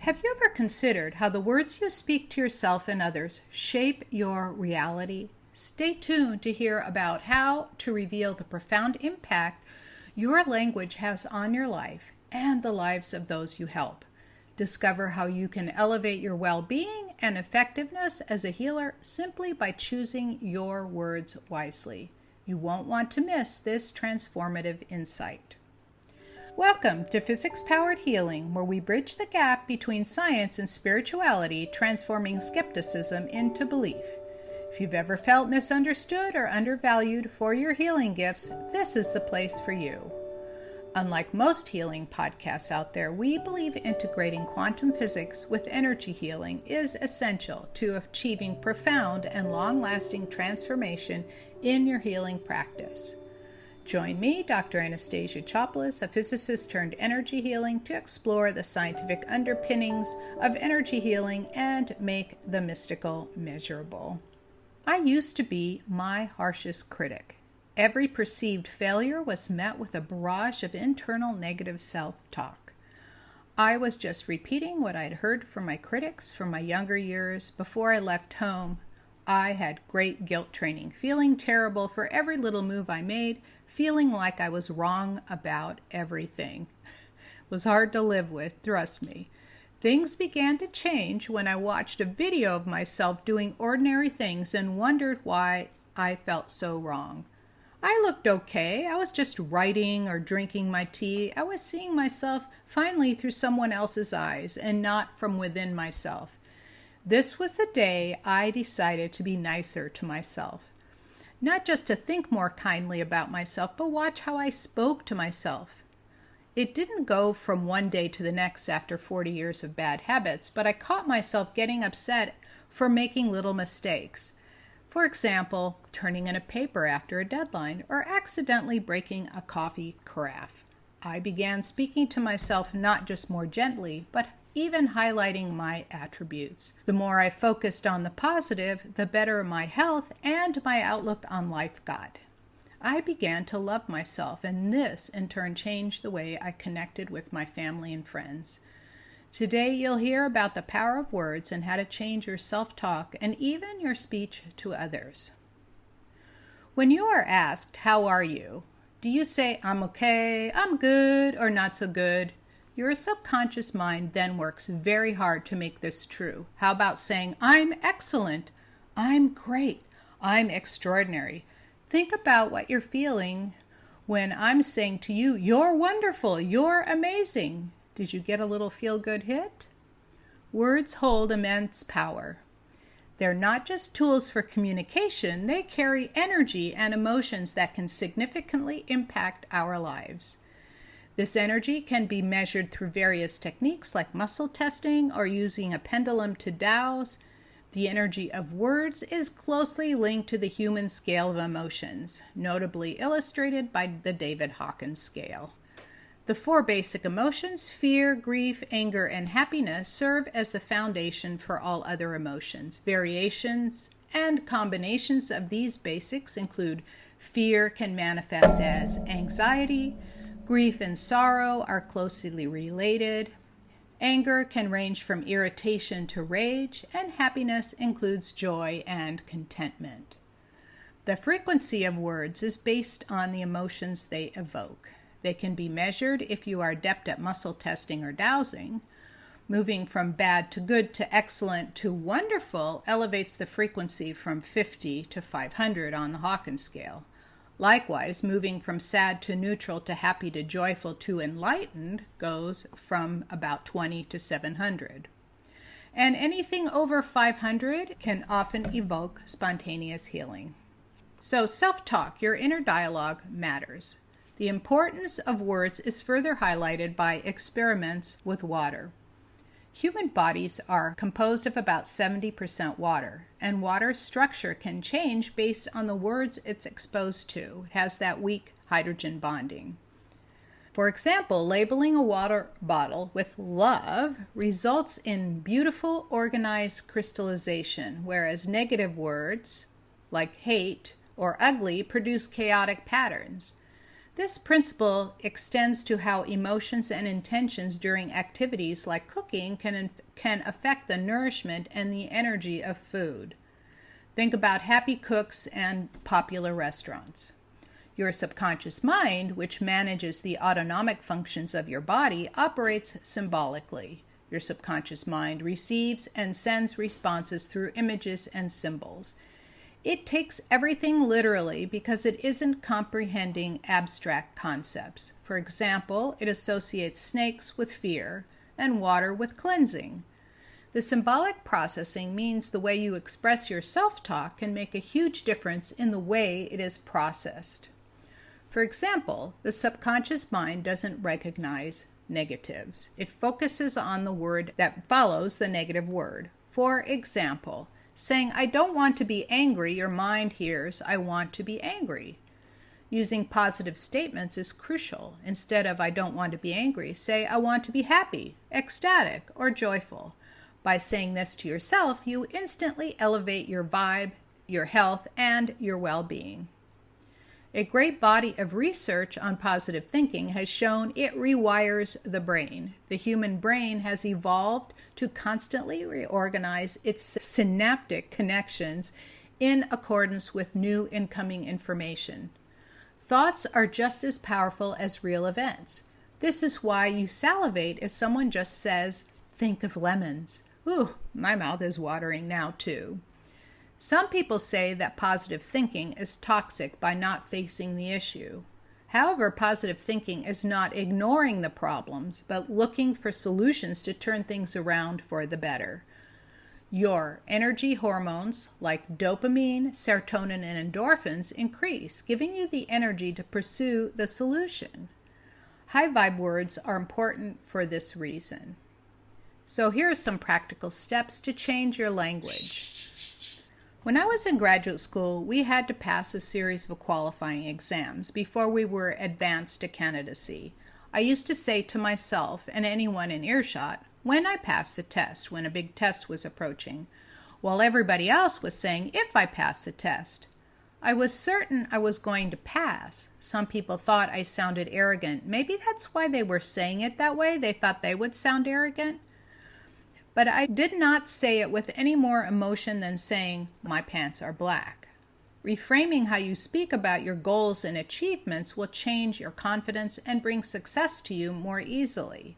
Have you ever considered how the words you speak to yourself and others shape your reality? Stay tuned to hear about how to reveal the profound impact your language has on your life and the lives of those you help. Discover how you can elevate your well-being and effectiveness as a healer simply by choosing your words wisely. You won't want to miss this transformative insight. Welcome to Physics-Powered Healing, where we bridge the gap between science and spirituality, transforming skepticism into belief. If you've ever felt misunderstood or undervalued for your healing gifts, this is the place for you. Unlike most healing podcasts out there, we believe integrating quantum physics with energy healing is essential to achieving profound and long-lasting transformation in your healing practice. Join me, Dr. Anastasia Chopelas, a physicist turned energy healing, to explore the scientific underpinnings of energy healing and make the mystical measurable. I used to be my harshest critic. Every perceived failure was met with a barrage of internal negative self-talk. I was just repeating what I'd heard from my critics from my younger years. Before I left home, I had great guilt training, feeling terrible for every little move I made, feeling like I was wrong about everything. It was hard to live with, trust me. Things began to change when I watched a video of myself doing ordinary things and wondered why I felt so wrong. I looked okay. I was just writing or drinking my tea. I was seeing myself finally through someone else's eyes and not from within myself. This was the day I decided to be nicer to myself. Not just to think more kindly about myself, but watch how I spoke to myself. It didn't go from one day to the next after 40 years of bad habits, but I caught myself getting upset for making little mistakes. For example, turning in a paper after a deadline or accidentally breaking a coffee carafe. I began speaking to myself not just more gently, but even highlighting my attributes. The more I focused on the positive, the better my health and my outlook on life got. I began to love myself, and this in turn changed the way I connected with my family and friends. Today you'll hear about the power of words and how to change your self-talk and even your speech to others. When you are asked, "How are you?" do you say, "I'm okay," "I'm good," or "not so good"? Your subconscious mind then works very hard to make this true. How about saying, "I'm excellent," "I'm great," "I'm extraordinary"? Think about what you're feeling when I'm saying to you, "You're wonderful," "You're amazing." Did you get a little feel-good hit? Words hold immense power. They're not just tools for communication, they carry energy and emotions that can significantly impact our lives. This energy can be measured through various techniques like muscle testing or using a pendulum to dowse. The energy of words is closely linked to the human scale of emotions, notably illustrated by the David Hawkins scale. The four basic emotions, fear, grief, anger, and happiness, serve as the foundation for all other emotions. Variations and combinations of these basics include fear can manifest as anxiety, grief and sorrow are closely related, anger can range from irritation to rage, and happiness includes joy and contentment. The frequency of words is based on the emotions they evoke. They can be measured if you are adept at muscle testing or dowsing. Moving from bad to good to excellent to wonderful elevates the frequency from 50 to 500 on the Hawkins scale. Likewise, moving from sad to neutral to happy to joyful to enlightened goes from about 20 to 700. And anything over 500 can often evoke spontaneous healing. So self-talk, your inner dialogue, matters. The importance of words is further highlighted by experiments with water. Human bodies are composed of about 70% water, and water's structure can change based on the words it's exposed to. It has that weak hydrogen bonding. For example, labeling a water bottle with love results in beautiful, organized crystallization, whereas negative words, like hate or ugly, produce chaotic patterns. This principle extends to how emotions and intentions during activities like cooking can affect the nourishment and the energy of food. Think about happy cooks and popular restaurants. Your subconscious mind, which manages the autonomic functions of your body, operates symbolically. Your subconscious mind receives and sends responses through images and symbols. It takes everything literally because it isn't comprehending abstract concepts. For example, it associates snakes with fear and water with cleansing. The symbolic processing means the way you express your self-talk can make a huge difference in the way it is processed. For example, the subconscious mind doesn't recognize negatives. It focuses on the word that follows the negative word. For example, saying, "I don't want to be angry," your mind hears, "I want to be angry." Using positive statements is crucial. Instead of "I don't want to be angry," say, "I want to be happy, ecstatic, or joyful." By saying this to yourself, you instantly elevate your vibe, your health, and your well-being. A great body of research on positive thinking has shown it rewires the brain. The human brain has evolved to constantly reorganize its synaptic connections in accordance with new incoming information. Thoughts are just as powerful as real events. This is why you salivate if someone just says, "Think of lemons." Ooh, my mouth is watering now too. Some people say that positive thinking is toxic by not facing the issue. However, positive thinking is not ignoring the problems, but looking for solutions to turn things around for the better. Your energy hormones like dopamine, serotonin, and endorphins increase, giving you the energy to pursue the solution. High vibe words are important for this reason. So here are some practical steps to change your language. When I was in graduate school, we had to pass a series of qualifying exams before we were advanced to candidacy. I used to say to myself and anyone in earshot, when I passed the test, when a big test was approaching, while everybody else was saying, if I pass the test. I was certain I was going to pass. Some people thought I sounded arrogant. Maybe that's why they were saying it that way. They thought they would sound arrogant. But I did not say it with any more emotion than saying, "My pants are black." Reframing how you speak about your goals and achievements will change your confidence and bring success to you more easily.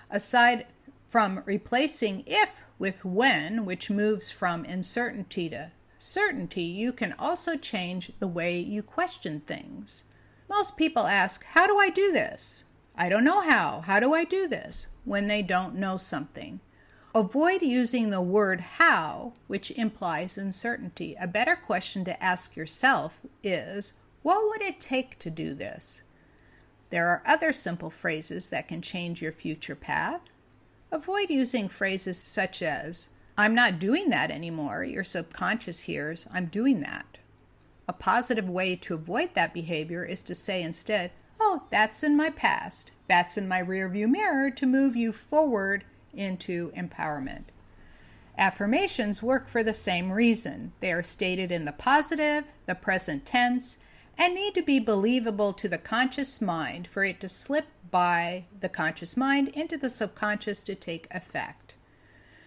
Aside from replacing if with when, which moves from uncertainty to certainty, you can also change the way you question things. Most people ask, "How do I do this?" "I don't know how. How do I do this?" when they don't know something. Avoid using the word how, which implies uncertainty. A better question to ask yourself is, what would it take to do this? There are other simple phrases that can change your future path. Avoid using phrases such as, "I'm not doing that anymore." Your subconscious hears, "I'm doing that." A positive way to avoid that behavior is to say instead, "Oh, that's in my past. That's in my rearview mirror," to move you forward into empowerment. Affirmations work for the same reason. They are stated in the positive, the present tense, and need to be believable to the conscious mind for it to slip by the conscious mind into the subconscious to take effect.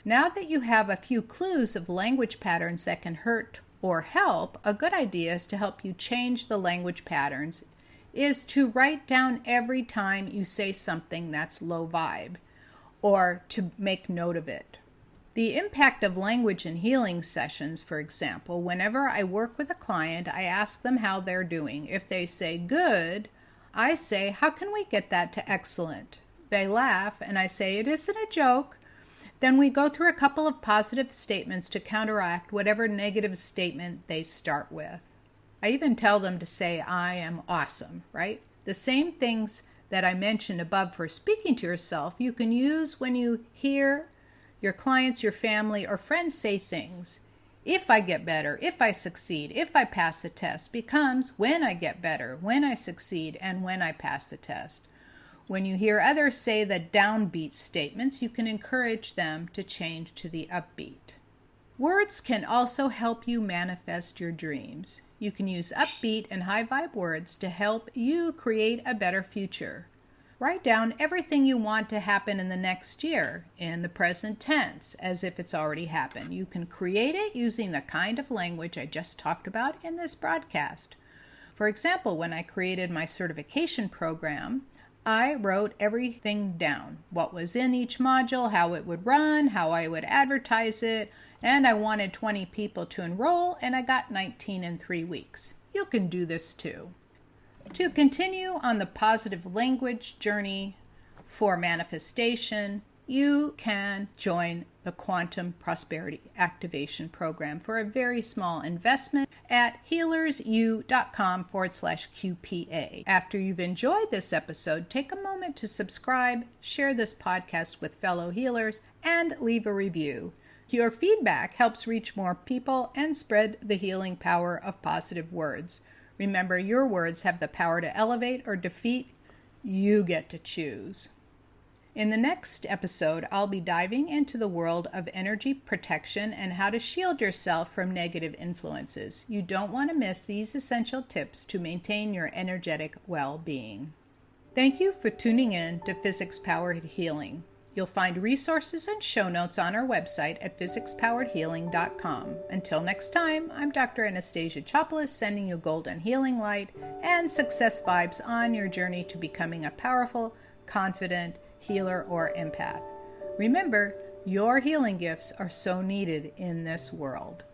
Now that you have a few clues of language patterns that can hurt or help, a good idea is to help you change the language patterns is to write down every time you say something that's low vibe, or to make note of it. The impact of language in healing sessions, for example, whenever I work with a client, I ask them how they're doing. If they say good, I say, "How can we get that to excellent?" They laugh, and I say, "It isn't a joke." Then we go through a couple of positive statements to counteract whatever negative statement they start with. I even tell them to say, "I am awesome," right? The same things that I mentioned above for speaking to yourself, you can use when you hear your clients, your family, or friends say things. "If I get better," "if I succeed," "if I pass the test," becomes "when I get better," "when I succeed," and "when I pass the test." When you hear others say the downbeat statements, you can encourage them to change to the upbeat. Words can also help you manifest your dreams. You can use upbeat and high vibe words to help you create a better future. Write down everything you want to happen in the next year in the present tense as if it's already happened. You can create it using the kind of language I just talked about in this broadcast. For example, when I created my certification program, I wrote everything down, what was in each module, how it would run, how I would advertise it, and I wanted 20 people to enroll, and I got 19 in 3 weeks. You can do this too. To continue on the positive language journey for manifestation, you can join the Quantum Prosperity Activation Program for a very small investment at healersu.com/QPA. After you've enjoyed this episode, take a moment to subscribe, share this podcast with fellow healers, and leave a review. Your feedback helps reach more people and spread the healing power of positive words. Remember, your words have the power to elevate or defeat. You get to choose. In the next episode, I'll be diving into the world of energy protection and how to shield yourself from negative influences. You don't want to miss these essential tips to maintain your energetic well-being. Thank you for tuning in to Physics Powered Healing. You'll find resources and show notes on our website at physicspoweredhealing.com. Until next time, I'm Dr. Anastasia Chopelas, sending you golden healing light and success vibes on your journey to becoming a powerful, confident healer or empath. Remember, your healing gifts are so needed in this world.